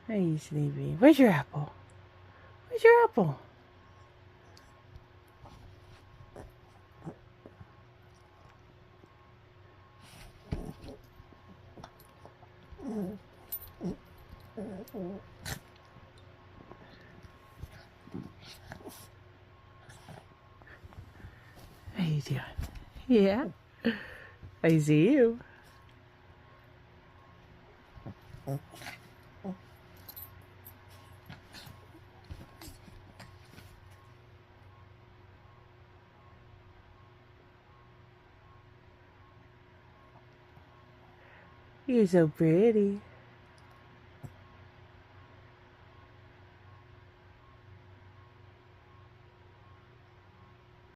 Hey, Sleepy. Where's your apple? Where's your apple? How you doing? Yeah, I see you. You're so pretty.